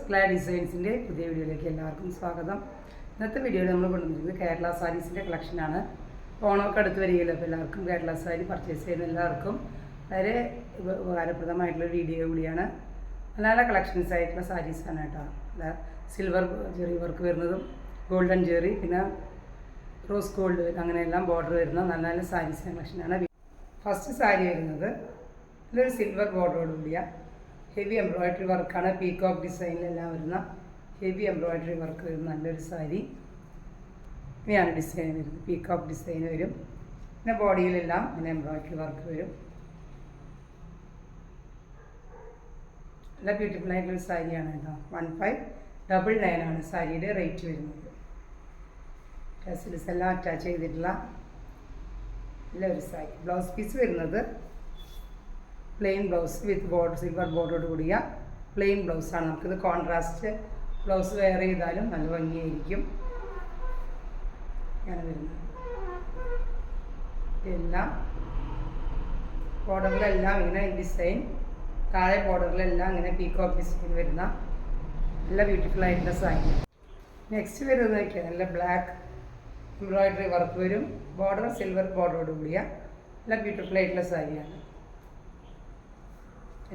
സക്ല ഡിസൈൻസിൻ്റെ പുതിയ വീഡിയോയിലേക്ക് എല്ലാവർക്കും സ്വാഗതം. ഇന്നത്തെ വീഡിയോയിൽ നമ്മൾ കൊണ്ടുവന്നിരിക്കുന്നത് കേരള സാരീസിൻ്റെ കളക്ഷനാണ്. ഓണമൊക്കെ അടുത്ത് വരികയില്ല, അപ്പോൾ എല്ലാവർക്കും കേരള സാരി പർച്ചേസ് ചെയ്യുന്ന എല്ലാവർക്കും വളരെ ഉപകാരപ്രദമായിട്ടുള്ള വീഡിയോ കൂടിയാണ്. നല്ല നല്ല കളക്ഷൻസ് ആയിട്ടുള്ള സാരീസാണ് കേട്ടോ. സിൽവർ ജെറി വർക്ക് വരുന്നതും ഗോൾഡൻ ജെറി, പിന്നെ റോസ് ഗോൾഡ് അങ്ങനെയെല്ലാം ബോർഡർ വരുന്ന നല്ല നല്ല സാരീസിൻ്റെ കളക്ഷനാണ്. ഫസ്റ്റ് സാരി വരുന്നത് ഇതൊരു സിൽവർ ബോർഡറോട് കൂടിയ ഹെവി എംബ്രോയിഡറി വർക്കാണ്. പീകോക്ക് ഡിസൈനിലെല്ലാം വരുന്ന ഹെവി എംബ്രോയിഡറി വർക്ക് വരുന്ന നല്ലൊരു സാരി. ഇങ്ങനെയാണ് ഡിസൈൻ വരുന്നത്. പീകോക്ക് ഡിസൈൻ വരും, പിന്നെ ബോഡിയിലെല്ലാം ഇങ്ങനെ എംബ്രോയിഡറി വർക്ക് വരും. നല്ല ബ്യൂട്ടിഫുൾ ആയിട്ടുള്ളൊരു സാരിയാണ് കേട്ടോ. 1599 ആണ് സാരിയുടെ റേറ്റ് വരുന്നത്. ടെസിൽസ് എല്ലാം അറ്റാച്ച് ചെയ്തിട്ടുള്ള നല്ലൊരു സാരി. ബ്ലൗസ് പീസ് വരുന്നത് plain blouse with border, silver ബോർഡറോട് കൂടിയ പ്ലെയിൻ ബ്ലൗസാണ്. നമുക്കിത് കോൺട്രാസ്റ്റ് ബ്ലൗസ് വെയർ ചെയ്താലും നല്ല ഭംഗിയായിരിക്കും. ഇങ്ങനെ വരുന്നത് എല്ലാം ബോർഡറിലെല്ലാം ഇങ്ങനെ ഡിസൈൻ, താഴെ ബോർഡറിലെല്ലാം ഇങ്ങനെ പീകോക്ക് ഡിസൈൻ വരുന്ന നല്ല ബ്യൂട്ടിഫുൾ ആയിട്ടുള്ള സാരി. നെക്സ്റ്റ് വരുന്നത് നല്ല ബ്ലാക്ക് എംബ്രോയിഡറി വർക്ക് വരും. ബോർഡർ സിൽവർ ബോർഡറോട് കൂടിയ നല്ല ബ്യൂട്ടിഫുൾ ആയിട്ടുള്ള സാരിയാണ്.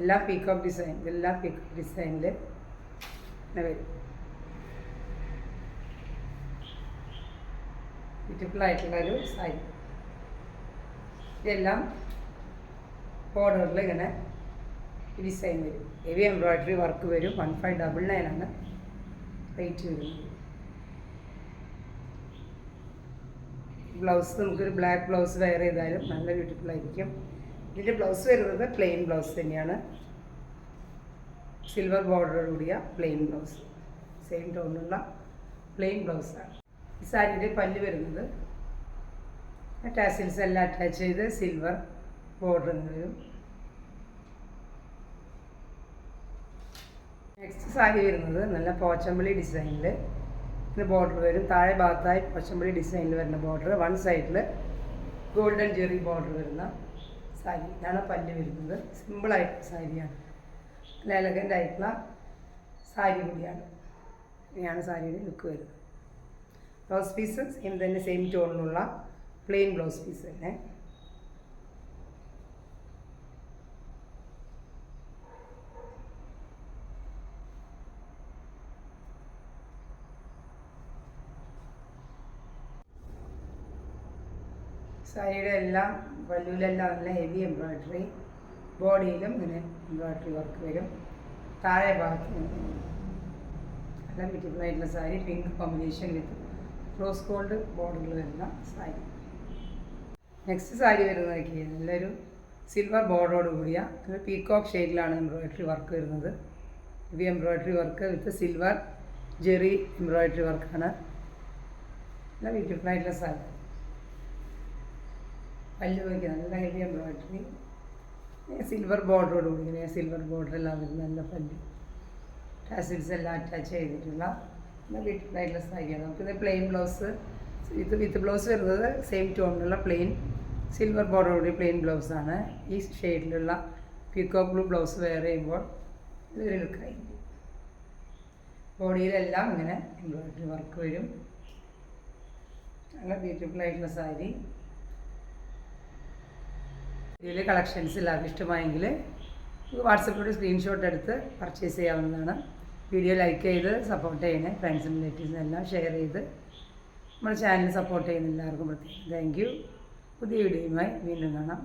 എല്ലാം പീകോക്ക് ഡിസൈൻ, ഇതെല്ലാം പീകോക്ക് ഡിസൈനിൽ വരും. ബ്യൂട്ടിഫുൾ ആയിട്ടുള്ളൊരു സാരി. ഇതെല്ലാം ബോർഡറിൽ ഇങ്ങനെ ഡിസൈൻ വരും. ഹെവി എംബ്രോയിഡറി വർക്ക് വരും. 1599 ആണ് റേറ്റ് വരുന്നത്. ബ്ലൗസ് നമുക്കൊരു ബ്ലാക്ക് ബ്ലൗസ് വെയർ ചെയ്താലും നല്ല ബ്യൂട്ടിഫുൾ ആയിരിക്കും. ഇതിൻ്റെ ബ്ലൗസ് വരുന്നത് പ്ലെയിൻ ബ്ലൗസ് തന്നെയാണ്. സിൽവർ ബോർഡറോട് കൂടിയ പ്ലെയിൻ ബ്ലൗസ്, സെയിം ടോണിലുള്ള പ്ലെയിൻ ബ്ലൗസാണ്. ഈ സാരിയുടെ പല്ല് വരുന്നത് ടാസിൽസ് എല്ലാം അറ്റാച്ച് ചെയ്ത് സിൽവർ ബോർഡർ വരും. നെക്സ്റ്റ് സാരി വരുന്നത് നല്ല പോച്ചമ്പള്ളി ഡിസൈനിൽ ഇത് ബോർഡർ വരും. താഴെ ഭാഗത്തായി പോച്ചമ്പള്ളി ഡിസൈനിൽ വരുന്ന ബോർഡർ, വൺ സൈഡിൽ ഗോൾഡൻ ജെറി ബോർഡർ വരുന്ന സാരി. ഇതാണ് പല്ല് വരുന്നത്. സിമ്പിളായിട്ടുള്ള സാരിയാണ്, നല്ല എലഗൻ്റ് ആയിട്ടുള്ള സാരി കൂടിയാണ്. ഇങ്ങനെയാണ് സാരിയുടെ ലുക്ക് വരുന്നത്. ബ്ലൗസ് പീസ് സെയിം തന്നെ, സെയിം ടോണിലുള്ള പ്ലെയിൻ ബ്ലൗസ് പീസ് തന്നെ. സാരിയുടെ എല്ലാം പല്ലുവിലെല്ലാം നല്ല ഹെവി എംബ്രോയിഡറി, ബോഡിയിലും ഇങ്ങനെ എംബ്രോയിഡറി വർക്ക് വരും. താഴെ ഭാഗത്ത് നല്ല ബ്യൂട്ടിഫുൾ ആയിട്ടുള്ള sari. Pink combination with rose gold ബോർഡറിൽ വരുന്ന സാരി. നെക്സ്റ്റ് സാരി വരുന്നത് നല്ലൊരു സിൽവർ ബോർഡറോട് കൂടിയ ഒരു പീകോക്ക് ഷെയ്ഡിലാണ് എംബ്രോയിഡറി വർക്ക് വരുന്നത്. Heavy embroidery work with silver Jerry embroidery വർക്കാണ്. നല്ല ബ്യൂട്ടിഫുൾ ആയിട്ടുള്ള സാരി. പല്ല് വയ്ക്കുക നല്ല ഹെവി എംബ്രോയിഡറി, സിൽവർ ബോർഡറോട് കൂടി ഇങ്ങനെ സിൽവർ ബോർഡറെല്ലാം വരുന്ന നല്ല പല്ല്, ടാസിൽസ് എല്ലാം അറ്റാച്ച് ചെയ്തിട്ടുള്ള നല്ല ബ്യൂട്ടിഫുൾ ആയിട്ടുള്ള സാരിയാണ്. നമുക്കിത് പ്ലെയിൻ ബ്ലൗസ് വിത്ത് ബ്ലൗസ് വരുന്നത് സെയിം ടോണിലുള്ള പ്ലെയിൻ സിൽവർ ബോർഡറോട് പ്ലെയിൻ ബ്ലൗസാണ്. ഈ ഷെയ്ഡിലുള്ള പീകോക്ക് ബ്ലൂ ബ്ലൗസ് വെയർ ചെയ്യുമ്പോൾ ഇതൊരു ലുക്കായിരിക്കും. ബോഡിയിലെല്ലാം ഇങ്ങനെ എംബ്രോയിഡറി വർക്ക് വരും. നല്ല ബ്യൂട്ടിഫുൾ ആയിട്ടുള്ള സാരി. ഇതിലെ കളക്ഷൻസ് എല്ലാവർക്കും ഇഷ്ടമായെങ്കിൽ വാട്സപ്പിലൂടെ സ്ക്രീൻഷോട്ട് എടുത്ത് പർച്ചേസ് ചെയ്യാവുന്നതാണ്. വീഡിയോ ലൈക്ക് ചെയ്ത് സപ്പോർട്ട് ചെയ്യണേ. ഫ്രണ്ട്സിനും റിലേറ്റീവ്സിനും എല്ലാം ഷെയർ ചെയ്ത് നമ്മുടെ ചാനൽ സപ്പോർട്ട് ചെയ്യുന്ന എല്ലാവർക്കും പ്രത്യേകം താങ്ക് യു. പുതിയ വീഡിയോയുമായി വീണ്ടും കാണാം.